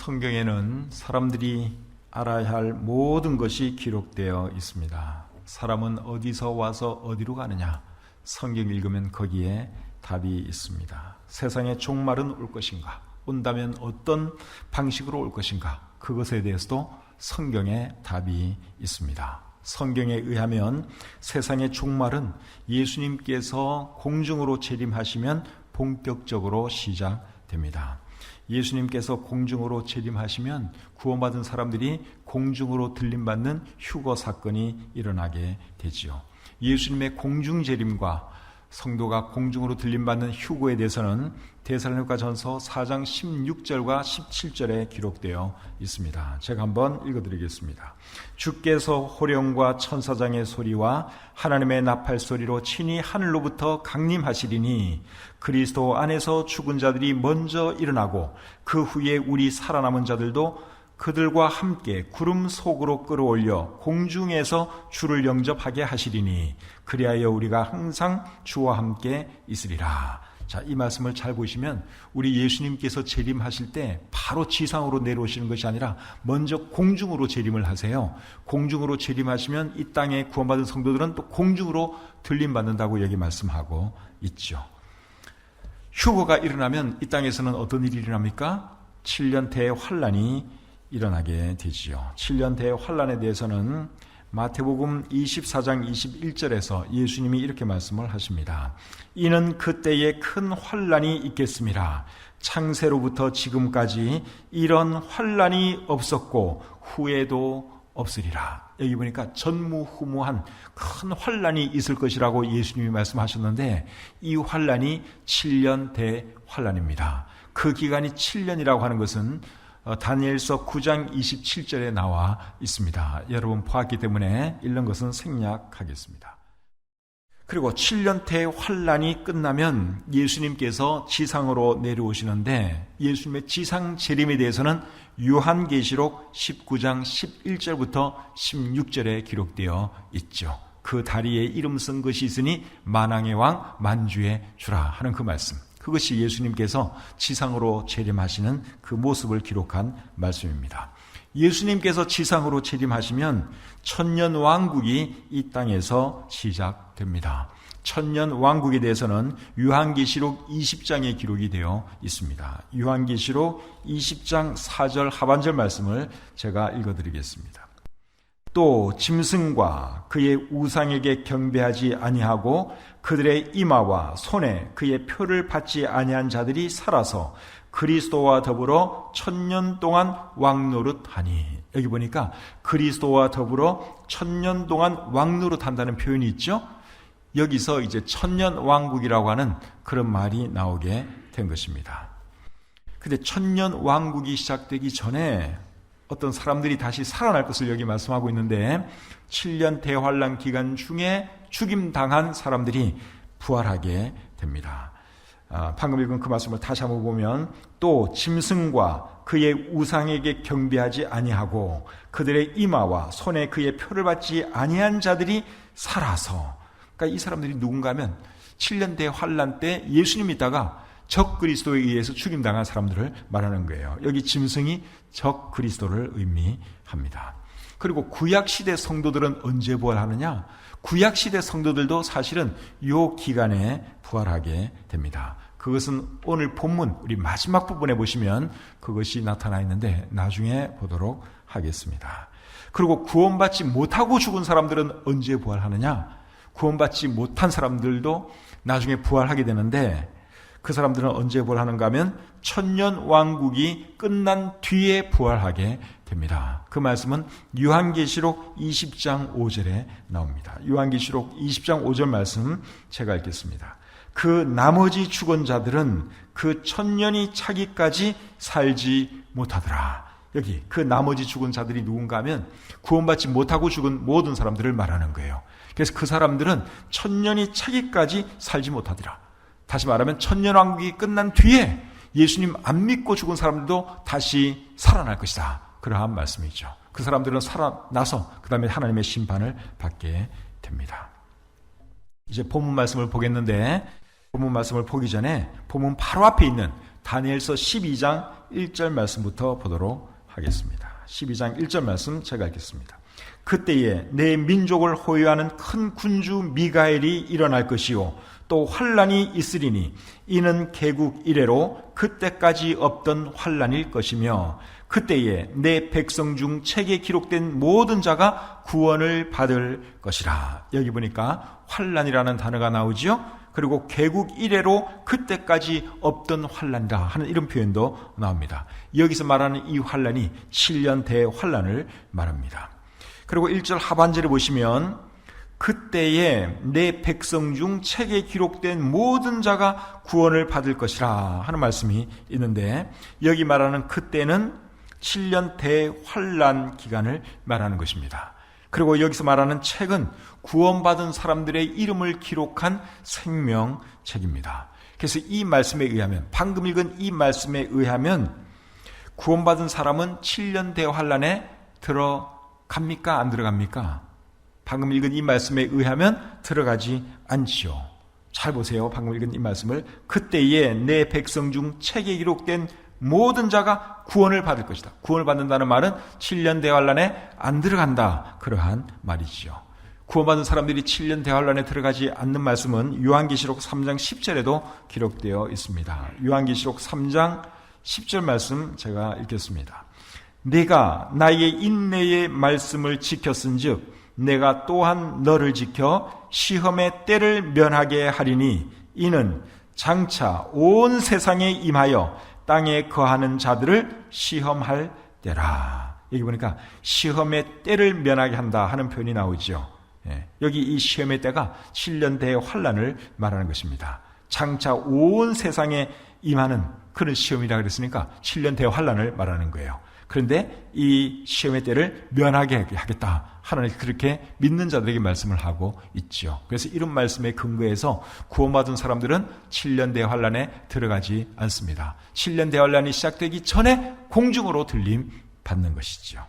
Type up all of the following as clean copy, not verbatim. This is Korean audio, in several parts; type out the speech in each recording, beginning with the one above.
성경에는 사람들이 알아야 할 모든 것이 기록되어 있습니다. 사람은 어디서 와서 어디로 가느냐? 성경 읽으면 거기에 답이 있습니다. 세상의 종말은 올 것인가? 온다면 어떤 방식으로 올 것인가? 그것에 대해서도 성경에 답이 있습니다. 성경에 의하면 세상의 종말은 예수님께서 공중으로 재림하시면 본격적으로 시작됩니다. 예수님께서 공중으로 재림하시면 구원받은 사람들이 공중으로 들림받는 휴거 사건이 일어나게 되지요. 예수님의 공중 재림과 성도가 공중으로 들림받는 휴거에 대해서는 데살로니가전서 4장 16절과 17절에 기록되어 있습니다. 제가 한번 읽어드리겠습니다. 주께서 호령과 천사장의 소리와 하나님의 나팔 소리로 친히 하늘로부터 강림하시리니 그리스도 안에서 죽은 자들이 먼저 일어나고 그 후에 우리 살아남은 자들도 그들과 함께 구름 속으로 끌어올려 공중에서 주를 영접하게 하시리니 그리하여 우리가 항상 주와 함께 있으리라. 자, 이 말씀을 잘 보시면 우리 예수님께서 재림하실 때 바로 지상으로 내려오시는 것이 아니라 먼저 공중으로 재림을 하세요. 공중으로 재림하시면 이 땅에 구원받은 성도들은 또 공중으로 들림받는다고 여기 말씀하고 있죠. 휴거가 일어나면 이 땅에서는 어떤 일이 일어납니까? 7년 대환란이 일어나게 되지요. 7년 대환란에 대해서는 마태복음 24장 21절에서 예수님이 이렇게 말씀을 하십니다. 이는 그때에 큰 환란이 있겠습니다. 창세로부터 지금까지 이런 환란이 없었고 후에도 없으리라. 여기 보니까 전무후무한 큰 환란이 있을 것이라고 예수님이 말씀하셨는데 이 환란이 7년 대환란입니다. 그 기간이 7년이라고 하는 것은 다니엘서 9장 27절에 나와 있습니다. 여러분 보았기 때문에 읽는 것은 생략하겠습니다. 그리고 7년대 환란이 끝나면 예수님께서 지상으로 내려오시는데 예수님의 지상 재림에 대해서는 요한계시록 19장 11절부터 16절에 기록되어 있죠. 그 다리에 이름 쓴 것이 있으니 만왕의 왕 만주의 주라 하는 그 말씀. 그것이 예수님께서 지상으로 재림하시는 그 모습을 기록한 말씀입니다. 예수님께서 지상으로 재림하시면 천년 왕국이 이 땅에서 시작됩니다. 천년 왕국에 대해서는 요한계시록 20장에 기록이 되어 있습니다. 요한계시록 20장 4절 하반절 말씀을 제가 읽어드리겠습니다. 또 짐승과 그의 우상에게 경배하지 아니하고 그들의 이마와 손에 그의 표를 받지 아니한 자들이 살아서 그리스도와 더불어 1000년 동안 왕노릇하니. 여기 보니까 그리스도와 더불어 1000년 동안 왕노릇한다는 표현이 있죠. 여기서 이제 1000년 왕국이라고 하는 그런 말이 나오게 된 것입니다. 근데 1000년 왕국이 시작되기 전에 어떤 사람들이 다시 살아날 것을 여기 말씀하고 있는데 7년 대환란 기간 중에 죽임당한 사람들이 부활하게 됩니다. 방금 읽은 그 말씀을 다시 한번 보면 또 짐승과 그의 우상에게 경배하지 아니하고 그들의 이마와 손에 그의 표를 받지 아니한 자들이 살아서, 그러니까 이 사람들이 누군가 하면 7년 대환란 때 예수님 믿다가 적 그리스도에 의해서 죽임당한 사람들을 말하는 거예요. 여기 짐승이 적 그리스도를 의미합니다. 그리고 구약시대 성도들은 언제 부활하느냐? 구약시대 성도들도 사실은 이 기간에 부활하게 됩니다. 그것은 오늘 본문 우리 마지막 부분에 보시면 그것이 나타나 있는데 나중에 보도록 하겠습니다. 그리고 구원받지 못하고 죽은 사람들은 언제 부활하느냐? 구원받지 못한 사람들도 나중에 부활하게 되는데 그 사람들은 언제 부활하는가 하면 1000년 왕국이 끝난 뒤에 부활하게 됩니다. 그 말씀은 요한계시록 20장 5절에 나옵니다. 요한계시록 20장 5절 말씀 제가 읽겠습니다. 그 나머지 죽은 자들은 그 1000년이 차기까지 살지 못하더라. 여기 그 나머지 죽은 자들이 누군가 하면 구원받지 못하고 죽은 모든 사람들을 말하는 거예요. 그래서 그 사람들은 1000년이 차기까지 살지 못하더라. 다시 말하면 1000년 왕국이 끝난 뒤에 예수님 안 믿고 죽은 사람들도 다시 살아날 것이다. 그러한 말씀이죠. 그 사람들은 살아나서 그 다음에 하나님의 심판을 받게 됩니다. 이제 본문 말씀을 보겠는데 본문 말씀을 보기 전에 본문 바로 앞에 있는 다니엘서 12장 1절 말씀부터 보도록 하겠습니다. 12장 1절 말씀 제가 읽겠습니다. 그때에 내 민족을 호위하는 큰 군주 미가엘이 일어날 것이요 또 환란이 있으리니 이는 개국 이래로 그때까지 없던 환란일 것이며 그때에 내 백성 중 책에 기록된 모든 자가 구원을 받을 것이라. 여기 보니까 환란이라는 단어가 나오지요. 그리고 개국 이래로 그때까지 없던 환란이라 하는 이런 표현도 나옵니다. 여기서 말하는 이 환란이 7년 대환란을 말합니다. 그리고 1절 하반절에 보시면 그때에 내 백성 중 책에 기록된 모든 자가 구원을 받을 것이라 하는 말씀이 있는데 여기 말하는 그때는 7년 대환란 기간을 말하는 것입니다. 그리고 여기서 말하는 책은 구원받은 사람들의 이름을 기록한 생명책입니다. 그래서 이 말씀에 의하면, 방금 읽은 이 말씀에 의하면 구원받은 사람은 7년 대환란에 들어갑니까? 안 들어갑니까? 방금 읽은 이 말씀에 의하면 들어가지 않지요. 잘 보세요. 방금 읽은 이 말씀을. 그때에 내 백성 중 책에 기록된 모든 자가 구원을 받을 것이다. 구원을 받는다는 말은 7년 대환란에 안 들어간다. 그러한 말이지요. 구원받은 사람들이 7년 대환란에 들어가지 않는 말씀은 요한계시록 3장 10절에도 기록되어 있습니다. 요한계시록 3장 10절 말씀 제가 읽겠습니다. 내가 나의 인내의 말씀을 지켰은즉 내가 또한 너를 지켜 시험의 때를 면하게 하리니 이는 장차 온 세상에 임하여 땅에 거하는 자들을 시험할 때라. 여기 보니까 시험의 때를 면하게 한다 하는 표현이 나오죠. 여기 이 시험의 때가 7년 대환란을 말하는 것입니다. 장차 온 세상에 임하는 그런 시험이라 그랬으니까 7년 대환란을 말하는 거예요. 그런데 이 시험의 때를 면하게 하겠다. 하나님 그렇게 믿는 자들에게 말씀을 하고 있죠. 그래서 이런 말씀에 근거해서 구원받은 사람들은 7년 대환란에 들어가지 않습니다. 7년 대환란이 시작되기 전에 공중으로 들림 받는 것이죠.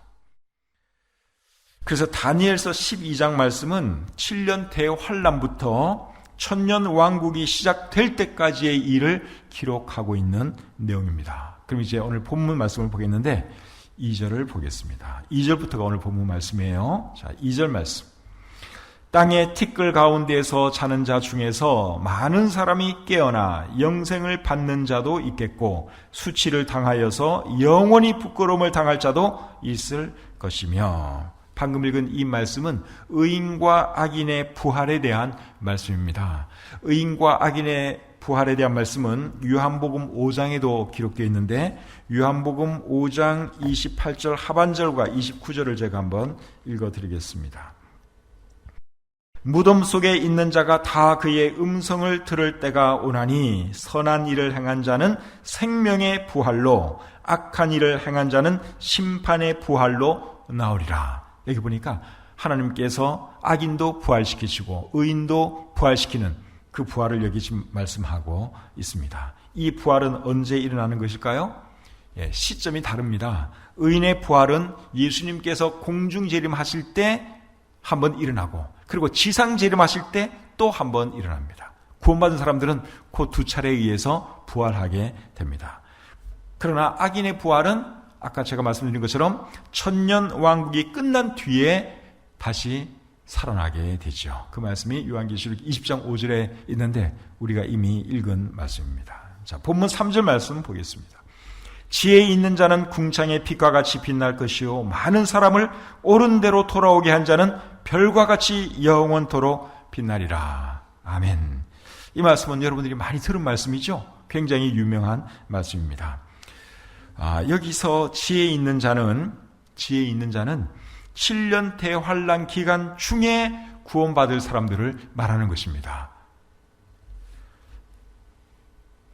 그래서 다니엘서 12장 말씀은 7년 대환란부터 천년 왕국이 시작될 때까지의 일을 기록하고 있는 내용입니다. 그럼 이제 오늘 본문 말씀을 보겠는데 2절을 보겠습니다. 2절부터가 오늘 본문 말씀이에요. 자, 2절 말씀. 땅의 티끌 가운데에서 자는 자 중에서 많은 사람이 깨어나 영생을 받는 자도 있겠고 수치를 당하여서 영원히 부끄러움을 당할 자도 있을 것이며. 방금 읽은 이 말씀은 의인과 악인의 부활에 대한 말씀입니다. 의인과 악인의 부활에 대한 말씀은 요한복음 5장에도 기록되어 있는데 요한복음 5장 28절 하반절과 29절을 제가 한번 읽어드리겠습니다. 무덤 속에 있는 자가 다 그의 음성을 들을 때가 오나니 선한 일을 행한 자는 생명의 부활로 악한 일을 행한 자는 심판의 부활로 나오리라. 여기 보니까 하나님께서 악인도 부활시키시고 의인도 부활시키는 그 부활을 여기 지금 말씀하고 있습니다. 이 부활은 언제 일어나는 것일까요? 시점이 다릅니다. 의인의 부활은 예수님께서 공중 재림하실 때 한번 일어나고 그리고 지상 재림하실 때 또 한번 일어납니다. 구원받은 사람들은 그 두 차례에 의해서 부활하게 됩니다. 그러나 악인의 부활은 아까 제가 말씀드린 것처럼 천년 왕국이 끝난 뒤에 다시 살아나게 되죠. 그 말씀이 요한계시록 20장 5절에 있는데 우리가 이미 읽은 말씀입니다. 자, 본문 3절 말씀 보겠습니다. 지혜 있는 자는 궁창의 빛과 같이 빛날 것이요 많은 사람을 옳은 대로 돌아오게 한 자는 별과 같이 영원토록 빛나리라. 아멘. 이 말씀은 여러분들이 많이 들은 말씀이죠. 굉장히 유명한 말씀입니다. 여기서 지혜 있는 자는 7년 대환란 기간 중에 구원받을 사람들을 말하는 것입니다.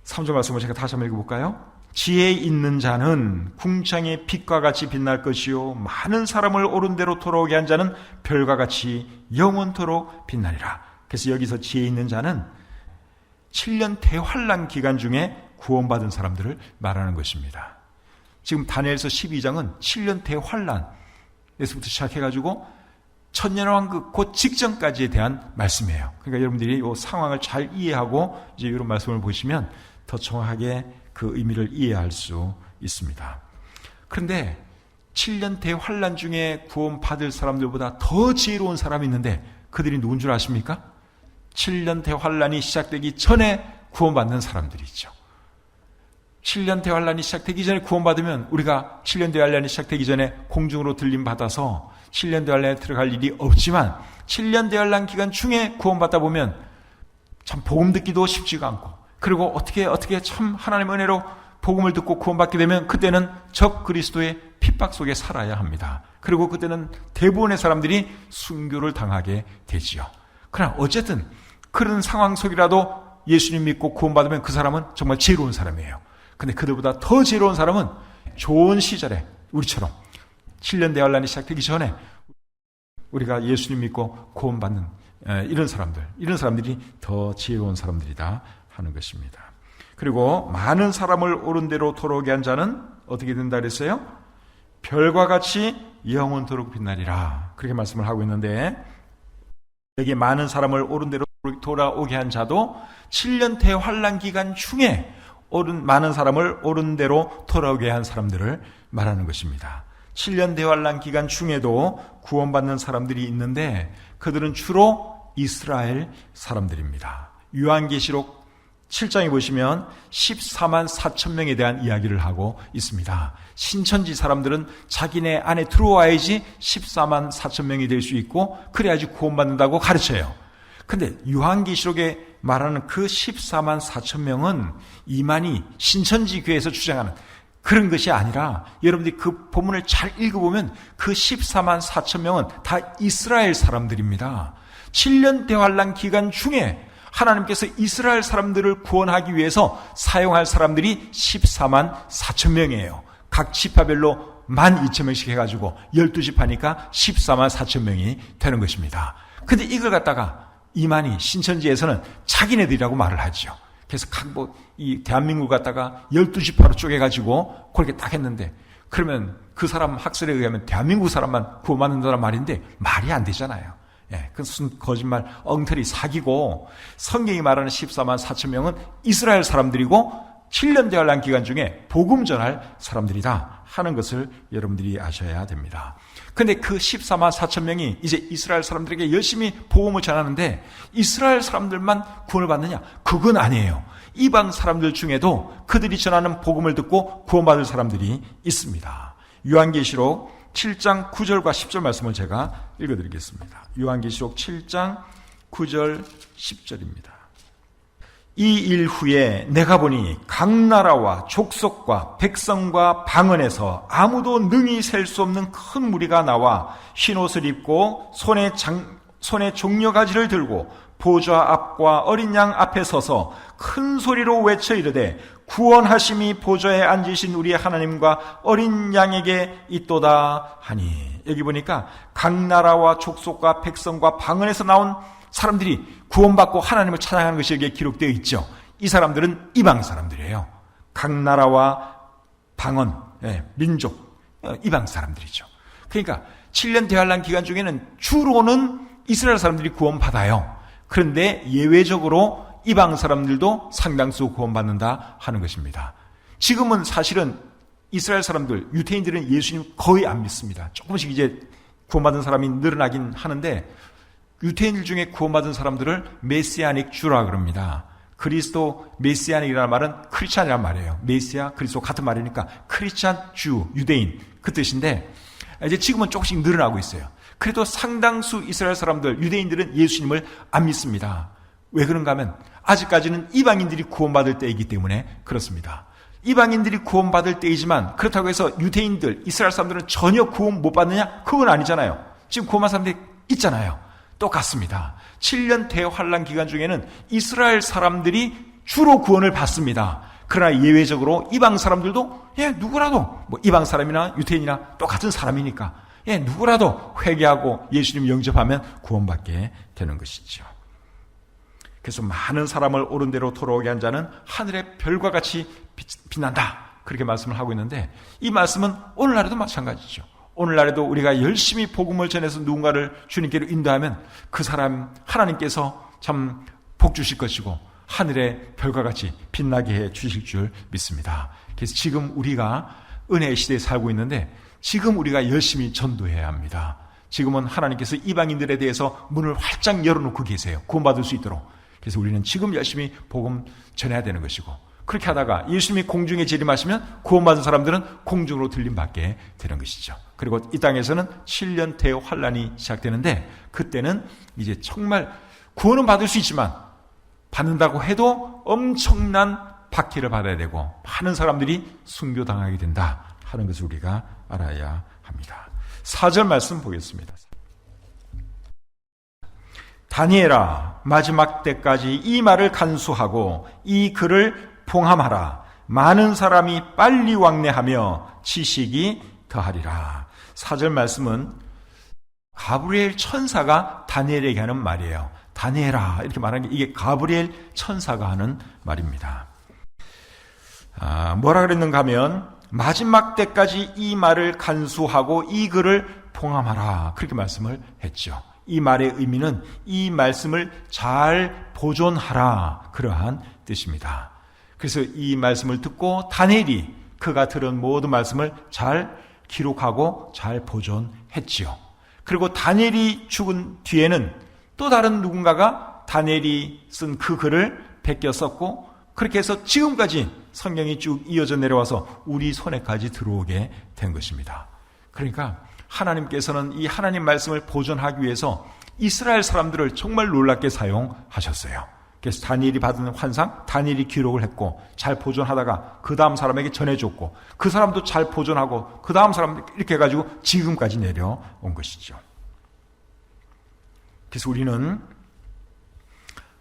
3절 말씀을 제가 다시 한번 읽어볼까요? 지혜 있는 자는 궁창의 빛과 같이 빛날 것이요 많은 사람을 옳은 대로 돌아오게 한 자는 별과 같이 영원토록 빛나리라. 그래서 여기서 지혜 있는 자는 7년 대환란 기간 중에 구원받은 사람들을 말하는 것입니다. 지금 다니엘서 12장은 7년 대환란에서부터 시작해가지고 천년왕국 그 직전까지에 대한 말씀이에요. 그러니까 여러분들이 이 상황을 잘 이해하고 이제 이런 말씀을 보시면 더 정확하게 그 의미를 이해할 수 있습니다. 그런데 7년 대환란 중에 구원받을 사람들보다 더 지혜로운 사람이 있는데 그들이 누군 줄 아십니까? 7년 대환란이 시작되기 전에 구원받는 사람들이죠. 7년 대환란이 시작되기 전에 구원받으면 우리가 7년 대환란이 시작되기 전에 공중으로 들림받아서 7년 대환란에 들어갈 일이 없지만 7년 대환란 기간 중에 구원받다 보면 참 복음 듣기도 쉽지가 않고 그리고 어떻게 참 하나님의 은혜로 복음을 듣고 구원받게 되면 그때는 적 그리스도의 핍박 속에 살아야 합니다. 그리고 그때는 대부분의 사람들이 순교를 당하게 되지요. 그러나 어쨌든 그런 상황 속이라도 예수님 믿고 구원받으면 그 사람은 정말 지혜로운 사람이에요. 근데 그들보다 더 지혜로운 사람은 좋은 시절에 우리처럼 7년 대환란이 시작되기 전에 우리가 예수님 믿고 구원받는 이런 사람들이 더 지혜로운 사람들이다 하는 것입니다. 그리고 많은 사람을 옳은 대로 돌아오게 한 자는 어떻게 된다 그랬어요? 별과 같이 영원토록 빛나리라. 그렇게 말씀을 하고 있는데 여기 많은 사람을 옳은 대로 돌아오게 한 자도 7년 대환란 기간 중에 많은 사람을 옳은 대로 돌아오게 한 사람들을 말하는 것입니다. 7년 대환란 기간 중에도 구원받는 사람들이 있는데 그들은 주로 이스라엘 사람들입니다. 요한계시록 7장에 보시면 14만 4천 명에 대한 이야기를 하고 있습니다. 신천지 사람들은 자기네 안에 들어와야지 14만 4천 명이 될 수 있고 그래야지 구원받는다고 가르쳐요. 근데 요한계시록에 말하는 그 14만 4천 명은 이만희 신천지 교회에서 주장하는 그런 것이 아니라 여러분들이 그 본문을 잘 읽어보면 그 14만 4천 명은 다 이스라엘 사람들입니다. 7년 대환란 기간 중에 하나님께서 이스라엘 사람들을 구원하기 위해서 사용할 사람들이 14만 4천 명이에요. 각 지파별로 12,000명씩 해가지고 12집 하니까 14만 4천 명이 되는 것입니다. 근데 이걸 갖다가 이만희 신천지에서는 자기네들이라고 말을 하죠. 그래서 이 대한민국 갖다가 12지파로 쪼개가지고 그렇게 딱 했는데 그러면 그 사람 학설에 의하면 대한민국 사람만 구원받는다는 말인데 말이 안 되잖아요. 그것은 거짓말, 엉터리, 사기고 성경이 말하는 14만 4천 명은 이스라엘 사람들이고 7년 대환란 기간 중에 복음 전할 사람들이다 하는 것을 여러분들이 아셔야 됩니다. 그런데 그 14만 4천 명이 이제 이스라엘 사람들에게 열심히 복음을 전하는데 이스라엘 사람들만 구원을 받느냐? 그건 아니에요. 이방 사람들 중에도 그들이 전하는 복음을 듣고 구원받을 사람들이 있습니다. 요한계시록 7장 9절과 10절 말씀을 제가 읽어드리겠습니다. 요한계시록 7장 9절 10절입니다. 이 일 후에 내가 보니 각 나라와 족속과 백성과 방언에서 아무도 능히 셀 수 없는 큰 무리가 나와 흰옷을 입고 손에 종려가지를 들고 보좌 앞과 어린 양 앞에 서서 큰 소리로 외쳐 이르되 구원하심이 보좌에 앉으신 우리의 하나님과 어린 양에게 있도다 하니. 여기 보니까 각 나라와 족속과 백성과 방언에서 나온 사람들이 구원받고 하나님을 찬양하는 것이 여기에 기록되어 있죠. 이 사람들은 이방 사람들이에요. 각 나라와 방언, 민족, 이방 사람들이죠. 그러니까 7년 대환란 기간 중에는 주로는 이스라엘 사람들이 구원받아요. 그런데 예외적으로 이방 사람들도 상당수 구원받는다 하는 것입니다. 지금은 사실은 이스라엘 사람들, 유대인들은 예수님 거의 안 믿습니다. 조금씩 이제 구원받은 사람이 늘어나긴 하는데 유대인들 중에 구원받은 사람들을 메시아닉 주라 그럽니다. 그리스도 메시아닉이라는 말은 크리스찬이라는 말이에요. 메시아, 그리스도 같은 말이니까 크리스찬 주, 유대인 그 뜻인데 이제 지금은 조금씩 늘어나고 있어요. 그래도 상당수 이스라엘 사람들, 유대인들은 예수님을 안 믿습니다. 왜 그런가 하면 아직까지는 이방인들이 구원받을 때이기 때문에 그렇습니다. 이방인들이 구원받을 때이지만 그렇다고 해서 유대인들, 이스라엘 사람들은 전혀 구원 못 받느냐? 그건 아니잖아요. 지금 구원받은 사람들이 있잖아요. 똑같습니다. 7년 대환란 기간 중에는 이스라엘 사람들이 주로 구원을 받습니다. 그러나 예외적으로 이방 사람들도 누구라도 이방 사람이나 유대인이나 똑같은 사람이니까 누구라도 회개하고 예수님 영접하면 구원받게 되는 것이죠. 그래서 많은 사람을 옳은 대로 돌아오게 한 자는 하늘의 별과 같이 빛난다. 그렇게 말씀을 하고 있는데 이 말씀은 오늘날에도 마찬가지죠. 오늘날에도 우리가 열심히 복음을 전해서 누군가를 주님께로 인도하면 그 사람 하나님께서 참 복 주실 것이고 하늘의 별과 같이 빛나게 해 주실 줄 믿습니다. 그래서 지금 우리가 은혜의 시대에 살고 있는데 지금 우리가 열심히 전도해야 합니다. 지금은 하나님께서 이방인들에 대해서 문을 활짝 열어놓고 계세요. 구원받을 수 있도록. 그래서 우리는 지금 열심히 복음 전해야 되는 것이고, 그렇게 하다가 예수님이 공중에 재림하시면 구원받은 사람들은 공중으로 들림받게 되는 것이죠. 그리고 이 땅에서는 7년태의 환란이 시작되는데, 그때는 이제 정말 구원은 받을 수 있지만 받는다고 해도 엄청난 박해를 받아야 되고 많은 사람들이 순교당하게 된다 하는 것을 우리가 알아야 합니다. 4절 말씀 보겠습니다. 다니엘아, 마지막 때까지 이 말을 간수하고 이 글을 봉함하라. 많은 사람이 빨리 왕래하며 지식이 더하리라. 4절 말씀은 가브리엘 천사가 다니엘에게 하는 말이에요. 다니엘아 이렇게 말하는 게 이게 가브리엘 천사가 하는 말입니다. 뭐라 그랬는가 하면 마지막 때까지 이 말을 간수하고 이 글을 봉함하라 그렇게 말씀을 했죠. 이 말의 의미는 이 말씀을 잘 보존하라 그러한 뜻입니다. 그래서 이 말씀을 듣고 다니엘이 그가 들은 모든 말씀을 잘 기록하고 잘 보존했지요. 그리고 다니엘이 죽은 뒤에는 또 다른 누군가가 다니엘이 쓴 그 글을 베껴 썼고, 그렇게 해서 지금까지 성경이 쭉 이어져 내려와서 우리 손에까지 들어오게 된 것입니다. 그러니까 하나님께서는 이 하나님 말씀을 보존하기 위해서 이스라엘 사람들을 정말 놀랍게 사용하셨어요. 그래서 다니엘이 받은 환상, 다니엘이 기록을 했고 잘 보존하다가 그 다음 사람에게 전해줬고 그 사람도 잘 보존하고 그 다음 사람 이렇게 해가지고 지금까지 내려온 것이죠. 그래서 우리는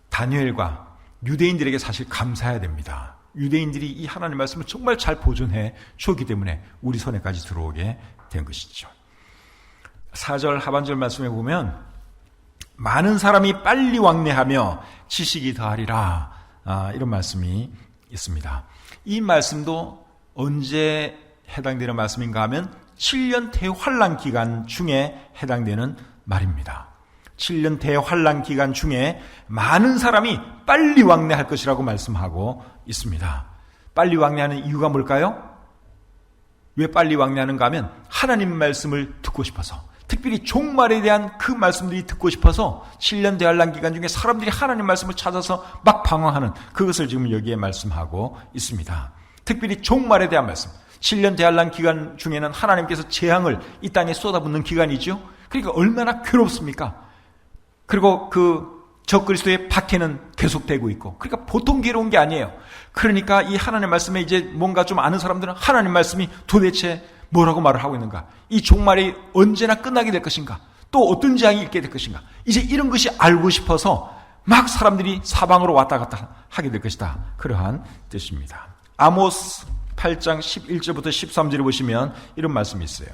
다니엘과 유대인들에게 사실 감사해야 됩니다. 유대인들이 이 하나님 말씀을 정말 잘 보존해 주었기 때문에 우리 손에까지 들어오게 된 것이죠. 4절 하반절 말씀에 보면 많은 사람이 빨리 왕래하며 지식이 더하리라 이런 말씀이 있습니다. 이 말씀도 언제 해당되는 말씀인가 하면 7년 대환란 기간 중에 해당되는 말입니다. 7년 대환란 기간 중에 많은 사람이 빨리 왕래할 것이라고 말씀하고 있습니다. 빨리 왕래하는 이유가 뭘까요? 왜 빨리 왕래하는가 하면 하나님 말씀을 듣고 싶어서, 특별히 종말에 대한 그 말씀들이 듣고 싶어서 7년 대환란 기간 중에 사람들이 하나님 말씀을 찾아서 막 방황하는 그것을 지금 여기에 말씀하고 있습니다. 특별히 종말에 대한 말씀, 7년 대환란 기간 중에는 하나님께서 재앙을 이 땅에 쏟아붓는 기간이죠. 그러니까 얼마나 괴롭습니까? 그리고 그 적그리스도의 박해는 계속되고 있고, 그러니까 보통 괴로운 게 아니에요. 그러니까 이 하나님 말씀에 이제 뭔가 좀 아는 사람들은 하나님 말씀이 도대체 뭐라고 말을 하고 있는가? 이 종말이 언제나 끝나게 될 것인가? 또 어떤 재앙이 있게 될 것인가? 이제 이런 것이 알고 싶어서 막 사람들이 사방으로 왔다 갔다 하게 될 것이다. 그러한 뜻입니다. 아모스 8장 11절부터 13절을 보시면 이런 말씀이 있어요.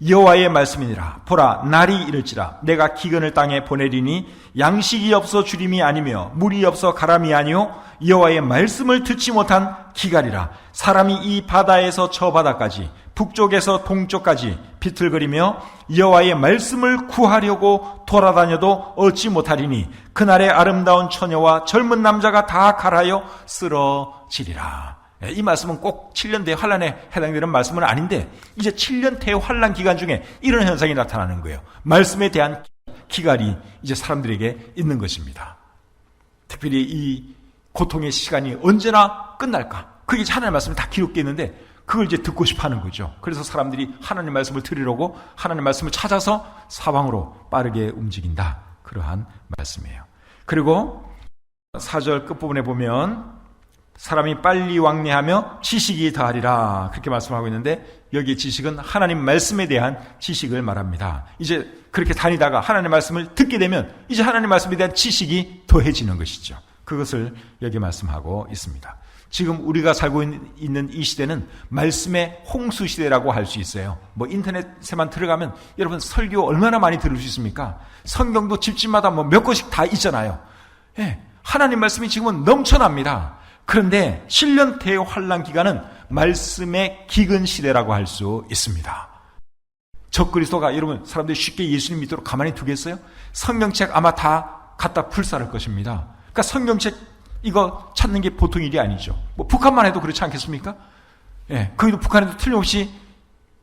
여호와의 말씀이니라. 보라, 날이 이를지라. 내가 기근을 땅에 보내리니 양식이 없어 주림이 아니며 물이 없어 가람이 아니요 여호와의 말씀을 듣지 못한 기갈이라. 사람이 이 바다에서 저 바다까지 북쪽에서 동쪽까지 비틀거리며 여호와의 말씀을 구하려고 돌아다녀도 얻지 못하리니 그날의 아름다운 처녀와 젊은 남자가 다 갈하여 쓰러지리라. 이 말씀은 꼭 7년 대환란에 해당되는 말씀은 아닌데 이제 7년 대환란 기간 중에 이런 현상이 나타나는 거예요. 말씀에 대한 기갈이 이제 사람들에게 있는 것입니다. 특별히 이 고통의 시간이 언제나 끝날까? 그게 하나님의 말씀이 다 기록되어 있는데 그걸 이제 듣고 싶어 하는 거죠. 그래서 사람들이 하나님의 말씀을 들으려고 하나님의 말씀을 찾아서 사방으로 빠르게 움직인다. 그러한 말씀이에요. 그리고 4절 끝부분에 보면 사람이 빨리 왕래하며 지식이 더하리라 그렇게 말씀하고 있는데 여기 지식은 하나님 말씀에 대한 지식을 말합니다. 이제 그렇게 다니다가 하나님 말씀을 듣게 되면 이제 하나님 말씀에 대한 지식이 더해지는 것이죠. 그것을 여기 말씀하고 있습니다. 지금 우리가 살고 있는 이 시대는 말씀의 홍수 시대라고 할 수 있어요. 뭐 인터넷에만 들어가면 여러분 설교 얼마나 많이 들을 수 있습니까? 성경도 집집마다 뭐 몇 권씩 다 있잖아요. 예, 하나님 말씀이 지금은 넘쳐납니다. 그런데 7년 대환란 기간은 말씀의 기근 시대라고 할 수 있습니다. 적그리스도가 여러분 사람들이 쉽게 예수님 믿도록 가만히 두겠어요? 성경책 아마 다 갖다 불살할 것입니다. 그러니까 성경책 이거 찾는 게 보통 일이 아니죠. 뭐 북한만 해도 그렇지 않겠습니까? 예, 거기도 북한에도 틀림없이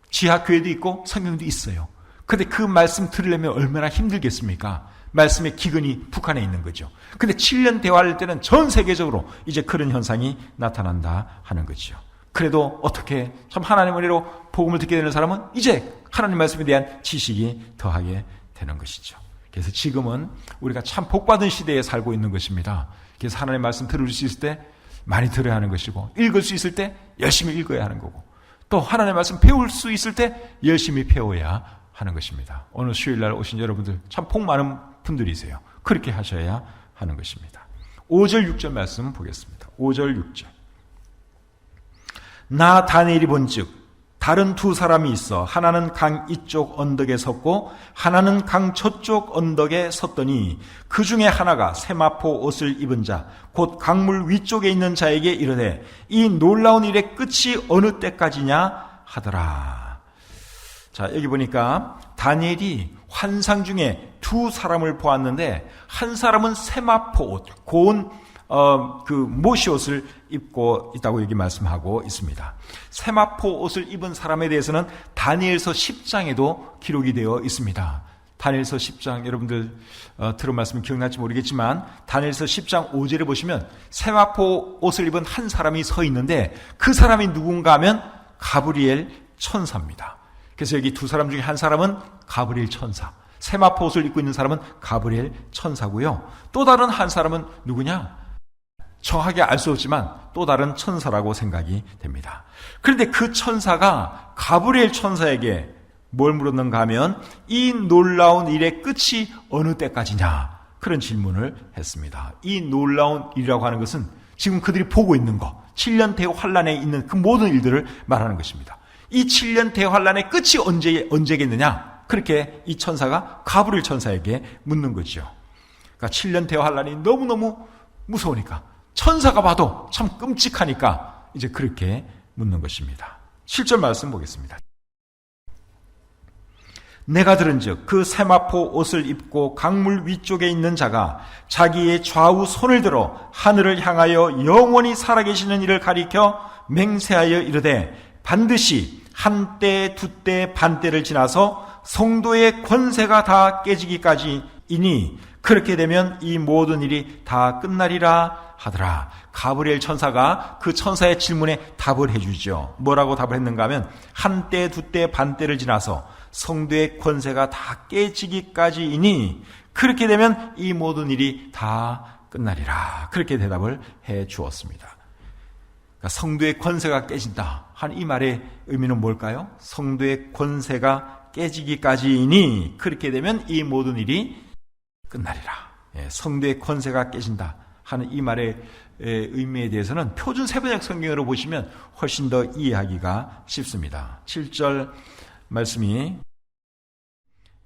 지하교회도 있고 성경도 있어요. 근데 그 말씀 들으려면 얼마나 힘들겠습니까? 말씀의 기근이 북한에 있는 거죠. 근데 7년 대화할 때는 전 세계적으로 이제 그런 현상이 나타난다 하는 거죠. 그래도 어떻게 참 하나님 은혜로 복음을 듣게 되는 사람은 이제 하나님 말씀에 대한 지식이 더하게 되는 것이죠. 그래서 지금은 우리가 참 복받은 시대에 살고 있는 것입니다. 그래서 하나님 말씀 들을 수 있을 때 많이 들어야 하는 것이고, 읽을 수 있을 때 열심히 읽어야 하는 거고, 또 하나님 말씀 배울 수 있을 때 열심히 배워야 하는 것입니다. 오늘 수요일날 오신 여러분들 참 복 많은 분들이세요. 그렇게 하셔야 하는 것입니다. 5절 6절 말씀 보겠습니다. 5절 6절. 나 다니엘이 본즉 다른 두 사람이 있어 하나는 강 이쪽 언덕에 섰고 하나는 강 저쪽 언덕에 섰더니 그 중에 하나가 세마포 옷을 입은 자 곧 강물 위쪽에 있는 자에게 이르되 이 놀라운 일의 끝이 어느 때까지냐 하더라. 자, 여기 보니까 다니엘이 환상 중에 두 사람을 보았는데 한 사람은 세마포 옷, 고운 모시 옷을 입고 있다고 여기 말씀하고 있습니다. 세마포 옷을 입은 사람에 대해서는 다니엘서 10장에도 기록이 되어 있습니다. 다니엘서 10장 여러분들 들은 말씀 기억날지 모르겠지만 다니엘서 10장 5절에 보시면 세마포 옷을 입은 한 사람이 서 있는데 그 사람이 누군가 하면 가브리엘 천사입니다. 그래서 여기 두 사람 중에 한 사람은 가브리엘 천사, 세마포 옷을 입고 있는 사람은 가브리엘 천사고요. 또 다른 한 사람은 누구냐? 정확하게 알 수 없지만 또 다른 천사라고 생각이 됩니다. 그런데 그 천사가 가브리엘 천사에게 뭘 물었는가 하면 이 놀라운 일의 끝이 어느 때까지냐? 그런 질문을 했습니다. 이 놀라운 일이라고 하는 것은 지금 그들이 보고 있는 것, 7년 대환란에 있는 그 모든 일들을 말하는 것입니다. 이 7년 대환란의 끝이 언제겠느냐? 그렇게 이 천사가 가브리엘 천사에게 묻는 거죠. 그러니까 7년 대환란이 너무너무 무서우니까 천사가 봐도 참 끔찍하니까 이제 그렇게 묻는 것입니다. 7절 말씀 보겠습니다. 내가 들은즉 그 세마포 옷을 입고 강물 위쪽에 있는 자가 자기의 좌우 손을 들어 하늘을 향하여 영원히 살아계시는 이를 가리켜 맹세하여 이르되 반드시 한때 두때 반때를 지나서 성도의 권세가 다 깨지기까지이니 그렇게 되면 이 모든 일이 다 끝나리라 하더라. 가브리엘 천사가 그 천사의 질문에 답을 해주죠. 뭐라고 답을 했는가 하면 한때 두때 반때를 지나서 성도의 권세가 다 깨지기까지이니 그렇게 되면 이 모든 일이 다 끝나리라. 그렇게 대답을 해 주었습니다. 그러니까 성도의 권세가 깨진다 한 이 말의 의미는 뭘까요? 성도의 권세가 깨지기까지이니 그렇게 되면 이 모든 일이 끝나리라. 성도의 권세가 깨진다 하는 이 말의 의미에 대해서는 표준 세번역 성경으로 보시면 훨씬 더 이해하기가 쉽습니다. 7절 말씀이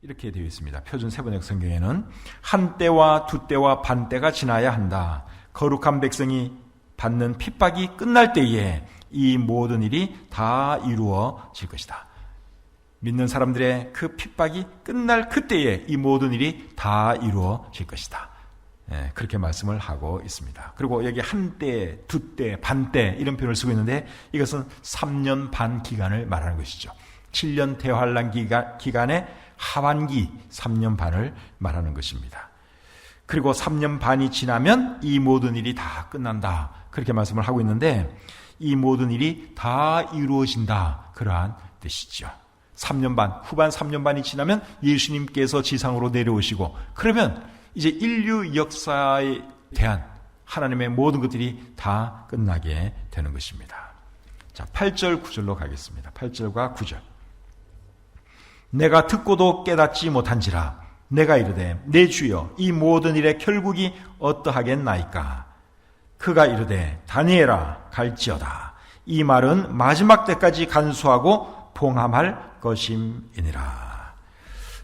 이렇게 되어 있습니다. 표준 세번역 성경에는 한때와 두때와 반때가 지나야 한다. 거룩한 백성이 받는 핍박이 끝날 때에 이 모든 일이 다 이루어질 것이다. 믿는 사람들의 그 핍박이 끝날 그때에 이 모든 일이 다 이루어질 것이다. 그렇게 말씀을 하고 있습니다. 그리고 여기 한때, 두때, 반때 이런 표현을 쓰고 있는데 이것은 3년 반 기간을 말하는 것이죠. 7년 대환란 기간의 하반기 3년 반을 말하는 것입니다. 그리고 3년 반이 지나면 이 모든 일이 다 끝난다. 그렇게 말씀을 하고 있는데 이 모든 일이 다 이루어진다. 그러한 뜻이죠. 3년 반, 후반 3년 반이 지나면 예수님께서 지상으로 내려오시고 그러면 이제 인류 역사에 대한 하나님의 모든 것들이 다 끝나게 되는 것입니다. 자, 8절, 9절로 가겠습니다. 8절과 9절. 내가 듣고도 깨닫지 못한지라 내가 이르되 내 주여 이 모든 일의 결국이 어떠하겠나이까. 그가 이르되 다니엘아 갈지어다. 이 말은 마지막 때까지 간수하고 봉함할 것임이니라.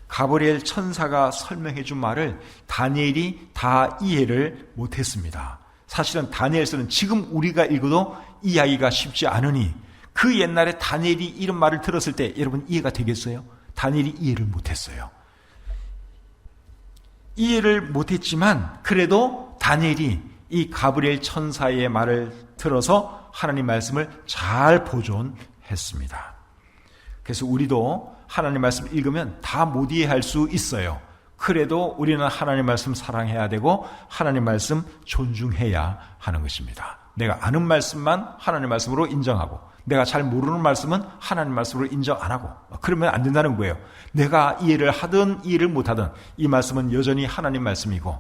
가브리엘 천사가 설명해 준 말을 다니엘이 다 이해를 못했습니다. 사실은 다니엘서는 지금 우리가 읽어도 이해하기가 쉽지 않으니 그 옛날에 다니엘이 이런 말을 들었을 때 여러분 이해가 되겠어요? 다니엘이 이해를 못했어요. 이해를 못했지만 그래도 다니엘이 이 가브리엘 천사의 말을 들어서 하나님 말씀을 잘 보존했습니다. 그래서 우리도 하나님 말씀 읽으면 다 못 이해할 수 있어요. 그래도 우리는 하나님 말씀 사랑해야 되고 하나님 말씀 존중해야 하는 것입니다. 내가 아는 말씀만 하나님 말씀으로 인정하고 내가 잘 모르는 말씀은 하나님 말씀으로 인정 안 하고 그러면 안 된다는 거예요. 내가 이해를 하든 이해를 못하든 이 말씀은 여전히 하나님 말씀이고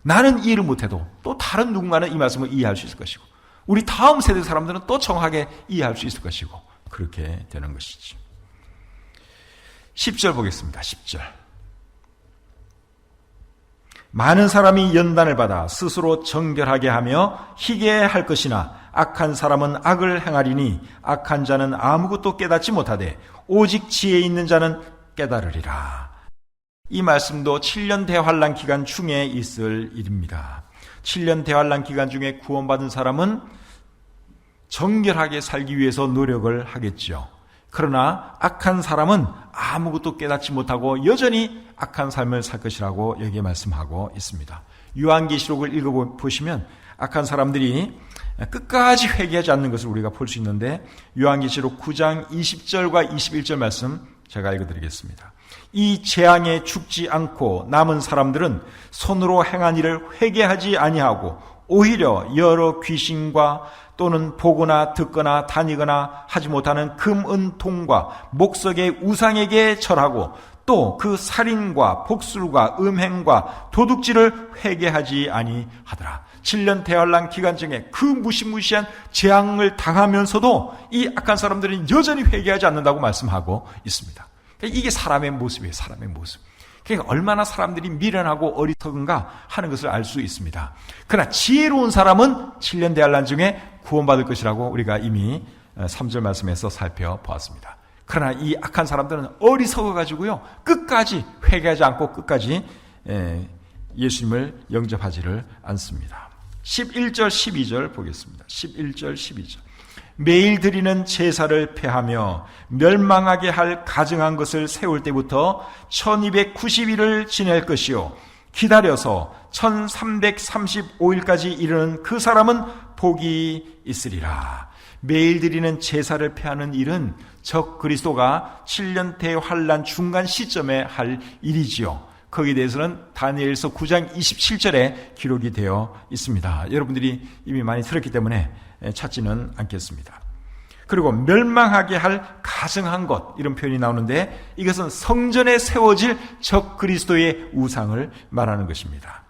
나는 이해를 못해도 또 다른 누군가는 이 말씀을 이해할 수 있을 것이고 우리 다음 세대 사람들은 또 정확하게 이해할 수 있을 것이고 그렇게 되는 것이지. 10절 보겠습니다. 10절. 많은 사람이 연단을 받아 스스로 정결하게 하며 희게 할 것이나 악한 사람은 악을 행하리니 악한 자는 아무것도 깨닫지 못하되 오직 지혜 있는 자는 깨달으리라. 이 말씀도 7년 대환란 기간 중에 있을 일입니다. 7년 대환란 기간 중에 구원받은 사람은 정결하게 살기 위해서 노력을 하겠죠. 그러나 악한 사람은 아무것도 깨닫지 못하고 여전히 악한 삶을 살 것이라고 여기에 말씀하고 있습니다. 요한계시록을 읽어보시면 악한 사람들이 끝까지 회개하지 않는 것을 우리가 볼 수 있는데 요한계시록 9장 20절과 21절 말씀 제가 읽어드리겠습니다. 이 재앙에 죽지 않고 남은 사람들은 손으로 행한 일을 회개하지 아니하고 오히려 여러 귀신과 또는 보거나 듣거나 다니거나 하지 못하는 금, 은, 동과 목석의 우상에게 절하고 또 그 살인과 복술과 음행과 도둑질을 회개하지 아니하더라. 7년 대환란 기간 중에 그 무시무시한 재앙을 당하면서도 이 악한 사람들은 여전히 회개하지 않는다고 말씀하고 있습니다. 이게 사람의 모습이에요. 사람의 모습. 그러니까 얼마나 사람들이 미련하고 어리석은가 하는 것을 알 수 있습니다. 그러나 지혜로운 사람은 7년 대환란 중에 구원받을 것이라고 우리가 이미 3절 말씀에서 살펴보았습니다. 그러나 이 악한 사람들은 어리석어가지고요 끝까지 회개하지 않고 끝까지 예수님을 영접하지를 않습니다. 11절 12절 보겠습니다. 11절 12절. 매일 드리는 제사를 폐하며 멸망하게 할 가증한 것을 세울 때부터 1290일을 지낼 것이요 기다려서 1335일까지 이르는 그 사람은 복이 있으리라. 매일 드리는 제사를 폐하는 일은 적 그리스도가 7년 대환란 중간 시점에 할 일이지요. 거기에 대해서는 다니엘서 9장 27절에 기록이 되어 있습니다. 여러분들이 이미 많이 들었기 때문에 찾지는 않겠습니다. 그리고 멸망하게 할 가증한 것 이런 표현이 나오는데 이것은 성전에 세워질 적 그리스도의 우상을 말하는 것입니다.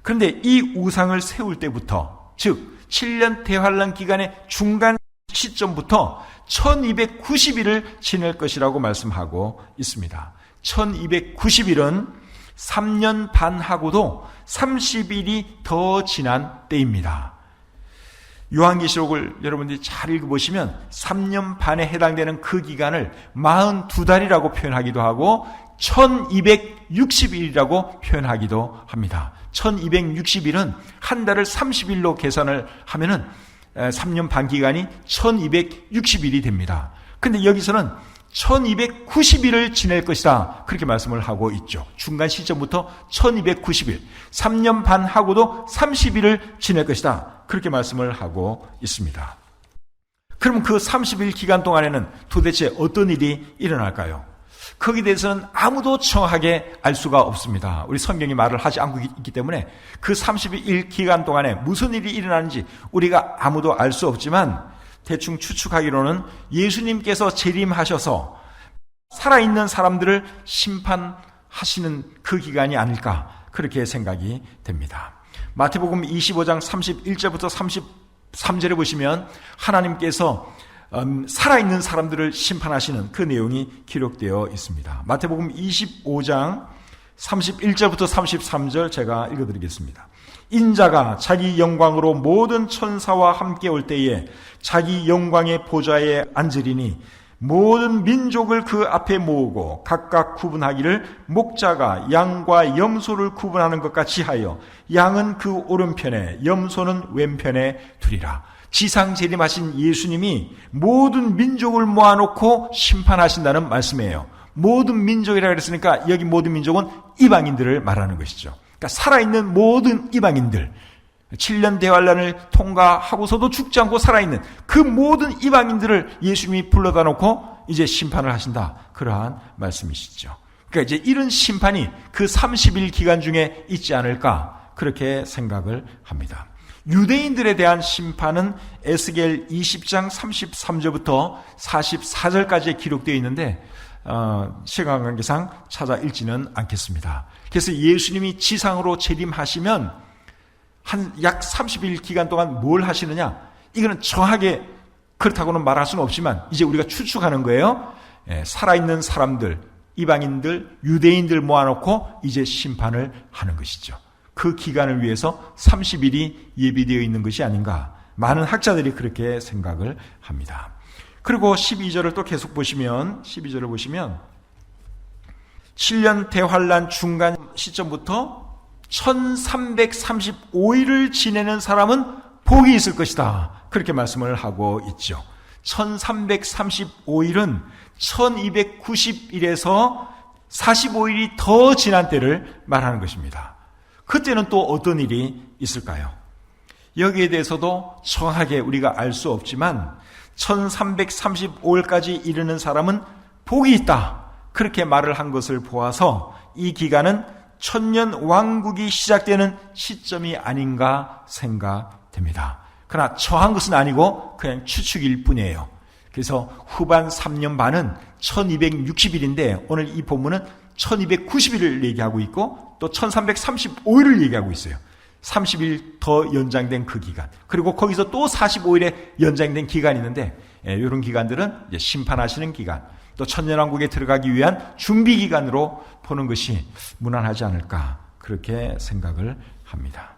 그런데 이 우상을 세울 때부터 즉 7년 대환란 기간의 중간 시점부터 1290일을 지낼 것이라고 말씀하고 있습니다. 1290일은 3년 반 하고도 30일이 더 지난 때입니다. 요한계시록을 여러분들이 잘 읽어보시면 3년 반에 해당되는 그 기간을 42달이라고 표현하기도 하고 1260일이라고 표현하기도 합니다. 1260일은 한 달을 30일로 계산을 하면은 3년 반 기간이 1260일이 됩니다. 근데 여기서는 1290일을 지낼 것이다. 그렇게 말씀을 하고 있죠. 중간 시점부터 1290일, 3년 반 하고도 30일을 지낼 것이다. 그렇게 말씀을 하고 있습니다. 그럼 그 30일 기간 동안에는 도대체 어떤 일이 일어날까요? 거기에 대해서는 아무도 정확하게 알 수가 없습니다. 우리 성경이 말을 하지 않고 있기 때문에 그 30일 기간 동안에 무슨 일이 일어나는지 우리가 아무도 알 수 없지만 대충 추측하기로는 예수님께서 재림하셔서 살아있는 사람들을 심판하시는 그 기간이 아닐까 그렇게 생각이 됩니다. 마태복음 25장 31절부터 33절에 보시면 하나님께서 살아있는 사람들을 심판하시는 그 내용이 기록되어 있습니다. 마태복음 25장 31절부터 33절 제가 읽어드리겠습니다. 인자가 자기 영광으로 모든 천사와 함께 올 때에 자기 영광의 보좌에 앉으리니 모든 민족을 그 앞에 모으고 각각 구분하기를 목자가 양과 염소를 구분하는 것 같이 하여 양은 그 오른편에 염소는 왼편에 두리라. 지상 재림하신 예수님이 모든 민족을 모아놓고 심판하신다는 말씀이에요. 모든 민족이라고 그랬으니까 여기 모든 민족은 이방인들을 말하는 것이죠. 그러니까 살아있는 모든 이방인들, 7년 대환란을 통과하고서도 죽지 않고 살아있는 그 모든 이방인들을 예수님이 불러다 놓고 이제 심판을 하신다. 그러한 말씀이시죠. 그러니까 이제 이런 심판이 그 30일 기간 중에 있지 않을까 그렇게 생각을 합니다. 유대인들에 대한 심판은 에스겔 20장 33절부터 44절까지 기록되어 있는데 시간 관계상 찾아 읽지는 않겠습니다. 그래서 예수님이 지상으로 재림하시면 한 약 30일 기간 동안 뭘 하시느냐? 이거는 정확하게 그렇다고는 말할 수는 없지만 이제 우리가 추측하는 거예요. 살아있는 사람들, 이방인들, 유대인들 모아놓고 이제 심판을 하는 것이죠. 그 기간을 위해서 30일이 예비되어 있는 것이 아닌가. 많은 학자들이 그렇게 생각을 합니다. 그리고 12절을 또 계속 보시면 12절을 보시면 7년 대환란 중간 시점부터 1335일을 지내는 사람은 복이 있을 것이다. 그렇게 말씀을 하고 있죠. 1335일은 1290일에서 45일이 더 지난 때를 말하는 것입니다. 그때는 또 어떤 일이 있을까요? 여기에 대해서도 정확하게 우리가 알 수 없지만 1335일까지 이르는 사람은 복이 있다. 그렇게 말을 한 것을 보아서 이 기간은 천년 왕국이 시작되는 시점이 아닌가 생각됩니다. 그러나 정한 것은 아니고 그냥 추측일 뿐이에요. 그래서 후반 3년 반은 1260일인데 오늘 이 본문은 1290일을 얘기하고 있고 또 1335일을 얘기하고 있어요. 30일 더 연장된 그 기간. 그리고 거기서 또 45일에 연장된 기간이 있는데 이런 기간들은 이제 심판하시는 기간, 또 천년왕국에 들어가기 위한 준비 기간으로 보는 것이 무난하지 않을까 그렇게 생각을 합니다.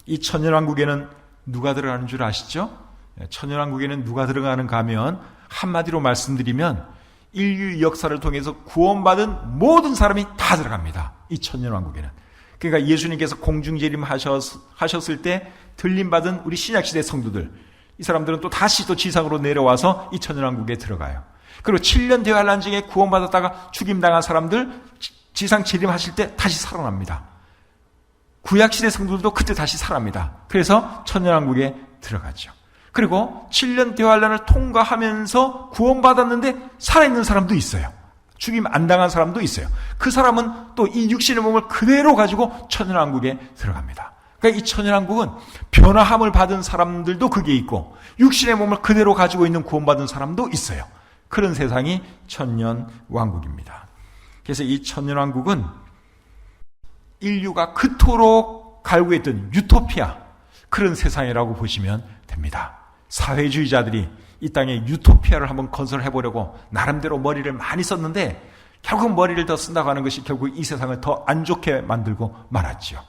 이 천년왕국에는 누가 들어가는 줄 아시죠? 천년왕국에는 누가 들어가는가 하면 한마디로 말씀드리면 인류 역사를 통해서 구원받은 모든 사람이 다 들어갑니다. 이 천년왕국에는. 그러니까 예수님께서 공중재림 하셨을 때 들림받은 우리 신약시대 성도들, 이 사람들은 또 다시 또 지상으로 내려와서 이 천년왕국에 들어가요. 그리고 7년 대환란 중에 구원받았다가 죽임당한 사람들 지상 재림하실 때 다시 살아납니다. 구약시대 성도들도 그때 다시 살아납니다. 그래서 천년왕국에 들어가죠. 그리고 7년 대환란을 통과하면서 구원받았는데 살아있는 사람도 있어요. 죽임 안 당한 사람도 있어요. 그 사람은 또 이 육신의 몸을 그대로 가지고 천년왕국에 들어갑니다. 그러니까 이 천년왕국은 변화함을 받은 사람들도 그게 있고 육신의 몸을 그대로 가지고 있는 구원받은 사람도 있어요. 그런 세상이 천년왕국입니다. 그래서 이 천년왕국은 인류가 그토록 갈구했던 유토피아, 그런 세상이라고 보시면 됩니다. 사회주의자들이 이 땅에 유토피아를 한번 건설해보려고 나름대로 머리를 많이 썼는데 결국 머리를 더 쓴다고 하는 것이 결국 이 세상을 더 안 좋게 만들고 말았죠.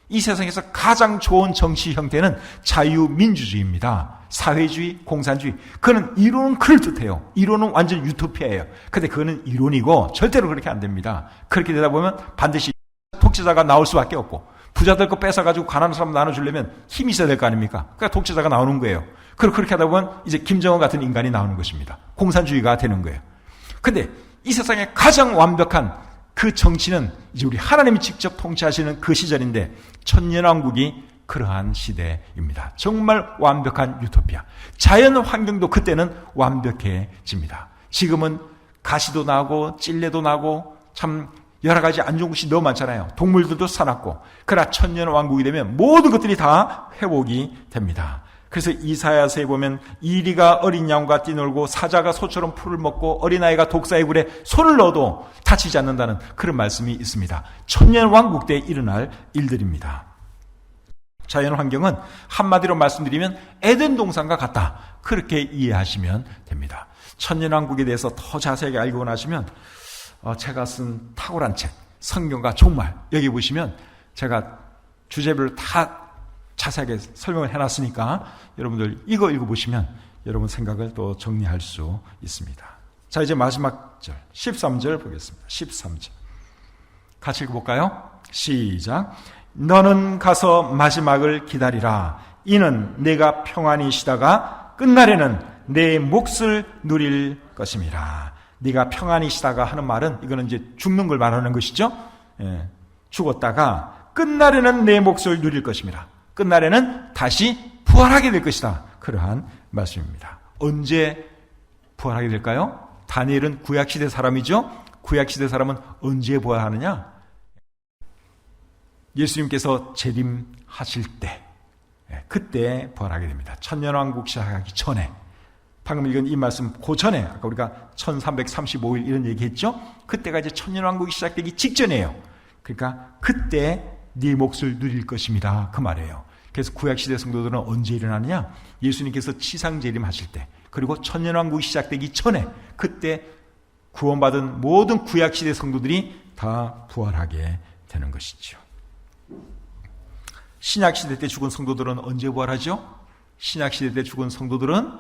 이 세상에서 가장 좋은 정치 형태는 자유민주주의입니다. 사회주의, 공산주의. 그거는 이론은 그럴듯해요. 이론은 완전 유토피아예요. 근데 그거는 이론이고 절대로 그렇게 안 됩니다. 그렇게 되다 보면 반드시 독재자가 나올 수밖에 없고 부자들 거 뺏어가지고 가난한 사람 나눠주려면 힘이 있어야 될 거 아닙니까? 그러니까 독재자가 나오는 거예요. 그리고 그렇게 하다 보면 이제 김정은 같은 인간이 나오는 것입니다. 공산주의가 되는 거예요. 근데 이 세상에 가장 완벽한 그 정치는 이제 우리 하나님이 직접 통치하시는 그 시절인데 천년왕국이 그러한 시대입니다. 정말 완벽한 유토피아. 자연 환경도 그때는 완벽해집니다. 지금은 가시도 나고 찔레도 나고 참 여러 가지 안 좋은 것이 너무 많잖아요. 동물들도 사납고. 그러나 천년왕국이 되면 모든 것들이 다 회복이 됩니다. 그래서 이사야서에 보면 이리가 어린 양과 뛰놀고 사자가 소처럼 풀을 먹고 어린아이가 독사의 굴에 손을 넣어도 다치지 않는다는 그런 말씀이 있습니다. 천년왕국 때 일어날 일들입니다. 자연환경은 한마디로 말씀드리면 에덴 동산과 같다. 그렇게 이해하시면 됩니다. 천년왕국에 대해서 더 자세하게 알고 나시면 제가 쓴 탁월한 책 성경과 종말, 여기 보시면 제가 주제별로 다 자세하게 설명을 해놨으니까 여러분들 이거 읽어보시면 여러분 생각을 또 정리할 수 있습니다. 자, 이제 마지막 절 13절 보겠습니다. 13절 같이 읽어볼까요? 시작. 너는 가서 마지막을 기다리라. 이는 내가 평안히 쉬다가 끝날에는 내 몫을 누릴 것임이라. 네가 평안히 쉬다가 하는 말은 이거는 이제 죽는 걸 말하는 것이죠. 죽었다가 끝날에는 내 몫을 누릴 것임이라. 끝날에는 다시 부활하게 될 것이다. 그러한 말씀입니다. 언제 부활하게 될까요? 다니엘은 구약시대 사람이죠. 구약시대 사람은 언제 부활하느냐? 예수님께서 재림하실 때, 그때 부활하게 됩니다. 천년왕국 시작하기 전에, 방금 읽은 이 말씀 그 전에, 아까 우리가 1335일 이런 얘기했죠. 그때가 이제 천년왕국이 시작되기 직전이에요. 그러니까 그때 네 몫을 누릴 것입니다. 그 말이에요. 그래서 구약시대 성도들은 언제 일어나느냐? 예수님께서 치상재림하실 때, 그리고 천년왕국이 시작되기 전에, 그때 구원받은 모든 구약시대 성도들이 다 부활하게 되는 것이죠. 신약시대 때 죽은 성도들은 언제 부활하죠? 신약시대 때 죽은 성도들은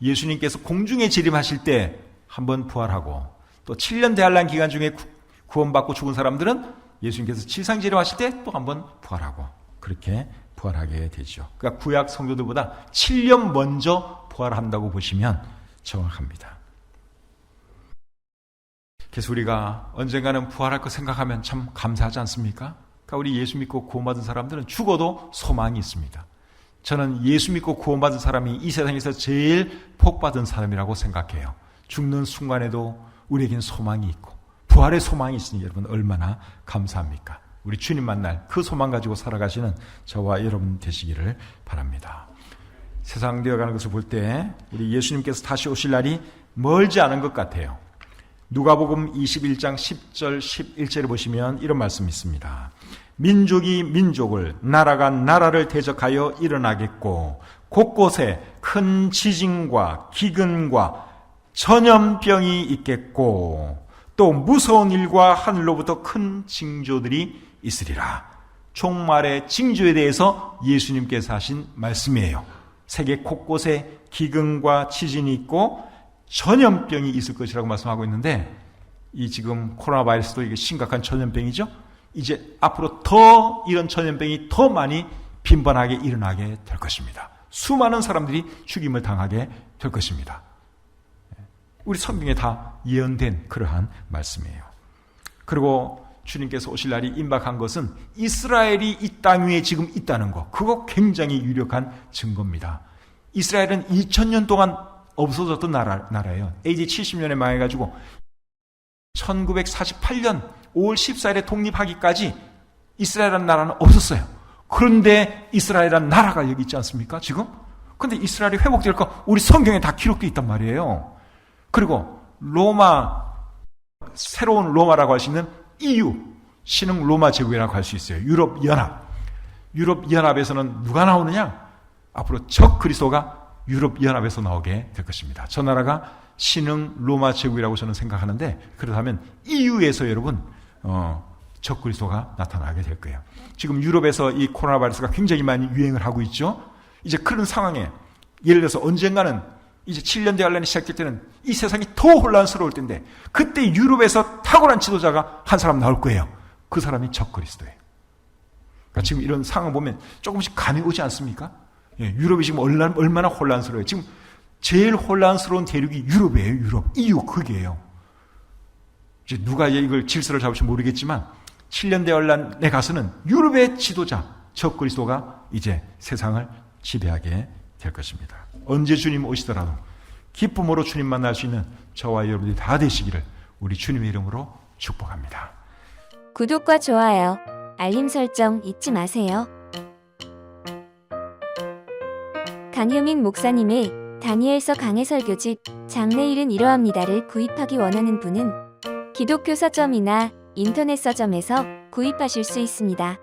예수님께서 공중에 재림하실 때 한번 부활하고, 또 7년 대환란 기간 중에 구원받고 죽은 사람들은 예수님께서 지상재림하실 때 또 한번 부활하고, 그렇게 부활하게 되죠. 그러니까 구약 성도들보다 7년 먼저 부활한다고 보시면 정확합니다. 그래서 우리가 언젠가는 부활할 거 생각하면 참 감사하지 않습니까? 그러니까 우리 예수 믿고 구원받은 사람들은 죽어도 소망이 있습니다. 저는 예수 믿고 구원받은 사람이 이 세상에서 제일 복받은 사람이라고 생각해요. 죽는 순간에도 우리에겐 소망이 있고 부활의 소망이 있으니 여러분 얼마나 감사합니까? 우리 주님 만날 그 소망 가지고 살아가시는 저와 여러분 되시기를 바랍니다. 세상 되어가는 것을 볼 때 우리 예수님께서 다시 오실 날이 멀지 않은 것 같아요. 누가복음 21장 10절 11절을 보시면 이런 말씀이 있습니다. 민족이 민족을, 나라가 나라를 대적하여 일어나겠고 곳곳에 큰 지진과 기근과 전염병이 있겠고 또 무서운 일과 하늘로부터 큰 징조들이 있으리라. 종말의 징조에 대해서 예수님께서 하신 말씀이에요. 세계 곳곳에 기근과 지진이 있고 전염병이 있을 것이라고 말씀하고 있는데, 이 지금 코로나 바이러스도 이게 심각한 전염병이죠. 이제 앞으로 더 이런 전염병이 더 많이 빈번하게 일어나게 될 것입니다. 수많은 사람들이 죽임을 당하게 될 것입니다. 우리 성경에 다 예언된 그러한 말씀이에요. 그리고 주님께서 오실 날이 임박한 것은 이스라엘이 이 땅 위에 지금 있다는 것, 그거 굉장히 유력한 증거입니다. 이스라엘은 2000년 동안 없어졌던 나라예요. AD 70년에 망해가지고 1948년 5월 14일에 독립하기까지 이스라엘이라는 나라는 없었어요. 그런데 이스라엘이라는 나라가 여기 있지 않습니까? 지금? 그런데 이스라엘이 회복될까? 우리 성경에 다 기록되어 있단 말이에요. 그리고 로마, 새로운 로마라고 할 수 있는 EU, 신흥 로마 제국이라고 할 수 있어요. 유럽연합. 유럽연합에서는 누가 나오느냐? 앞으로 적 그리스도가 유럽연합에서 나오게 될 것입니다. 저 나라가 신흥 로마 제국이라고 저는 생각하는데, 그렇다면 EU에서 여러분 적 그리스도가 나타나게 될 거예요. 지금 유럽에서 이 코로나 바이러스가 굉장히 많이 유행을 하고 있죠. 이제 그런 상황에 예를 들어서 언젠가는 이제 7년 대환란이 시작될 때는 이 세상이 더 혼란스러울 텐데, 그때 유럽에서 탁월한 지도자가 한 사람 나올 거예요. 그 사람이 적 그리스도예요. 그러니까 지금 이런 상황 보면 조금씩 감이 오지 않습니까? 예, 유럽이 지금 얼마나 혼란스러워요. 지금 제일 혼란스러운 대륙이 유럽이에요. 유럽. EU 그게요. 이제 누가 이걸 질서를 잡을지 모르겠지만 7년 대환란에 가서는 유럽의 지도자 적 그리스도가 이제 세상을 지배하게 될 것입니다. 언제 주님 오시더라도 기쁨으로 주님 만날 수 있는 저와 여러분들이 다 되시기를 우리 주님의 이름으로 축복합니다. 구독과 좋아요, 알림 설정 잊지 마세요. 강효민 목사님의 다니엘서 강해 설교집 장래일은 이러합니다를 구입하기 원하는 분은 기독교 서점이나 인터넷 서점에서 구입하실 수 있습니다.